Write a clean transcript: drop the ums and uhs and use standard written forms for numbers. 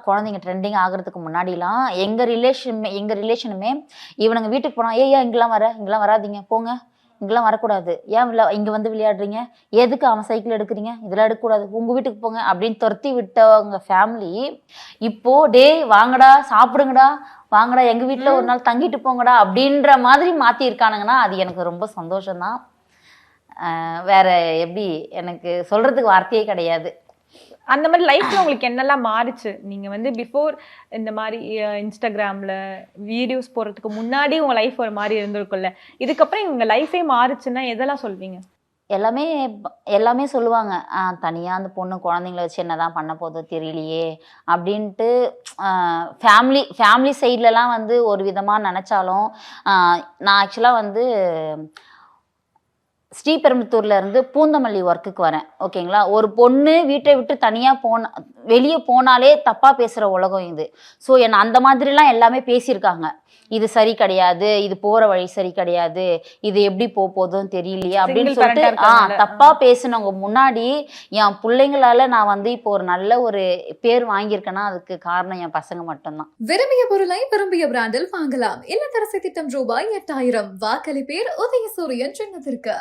குழந்தைங்க ட்ரெண்டிங் ஆகிறதுக்கு முன்னாடிலாம் எங்கள் ரிலேஷனுமே இவனுங்க வீட்டுக்கு போனால் ஏய்யா இங்கெல்லாம் வராதீங்க போங்க, இங்கெல்லாம் வரக்கூடாது, ஏன் இங்கே வந்து விளையாடுறீங்க, எதுக்கு அவன் சைக்கிள் எடுக்கிறீங்க, இதெல்லாம் எடுக்கக்கூடாது, உங்கள் வீட்டுக்கு போங்க அப்படின்னு துரத்தி விட்டவங்க ஃபேமிலி இப்போ வாங்கடா சாப்பிடுங்கடா, வாங்கடா எங்கள் வீட்டில் ஒரு நாள் தங்கிட்டு போங்கடா அப்படின்ற மாதிரி மாற்றிருக்கானுங்கன்னா அது எனக்கு ரொம்ப சந்தோஷம்தான். வேற எப்படி எனக்கு சொல்றதுக்கு வார்த்தையே கிடையாது. அந்த மாதிரி லைஃப்ல உங்களுக்கு என்னெல்லாம் மாறுச்சு? நீங்க வந்து பிஃபோர் இந்த மாதிரி இன்ஸ்டாகிராம்ல வீடியோஸ் போடுறதுக்கு முன்னாடி உங்க லைஃப் ஒரு மாதிரி இருந்திருக்கும்ல, இதுக்கப்புறம் உங்க லைஃபே மாறுச்சுன்னா எதெல்லாம் சொல்வீங்க? எல்லாமே சொல்லுவாங்க, தனியாக அந்த பொண்ணு குழந்தைங்கள வச்சு என்னதான் பண்ண போதோ தெரியலையே அப்படின்ட்டு. ஃபேமிலி சைட்லலாம் வந்து ஒரு விதமாக நினச்சாலும் நான் ஆக்சுவலாக வந்து ஸ்ரீபெரும்புத்தூர்ல இருந்து பூந்தமல்லி ஒர்க்குக்கு வரேன். ஓகேங்களா, ஒரு பொண்ணு வீட்டை விட்டு தனியாக வெளியே போனாலே தப்பாக பேசுகிற உலகம் இது. ஸோ என்னை அந்த மாதிரிலாம் எல்லாமே பேசியிருக்காங்க. இது சரி கிடையாது, இது போகிற வழி சரி கிடையாது, இது எப்படி போகுதுன்னு தெரியலையே அப்படின்னு சொல்லிட்டு தப்பாக பேசினவங்க முன்னாடி என் பிள்ளைங்களால நான் வந்து இப்போ ஒரு நல்ல ஒரு பேர் வாங்கியிருக்கேன்னா அதுக்கு காரணம் என் பசங்க மட்டும்தான். விரும்பிய பொருளை விரும்பிய பிராண்டில் வாங்கலாம். இல்லத்தரசி திட்டம் ரூபாய் 8000. வாக்களிப்பேர் உதயசூரியன் சின்னத்திற்கு.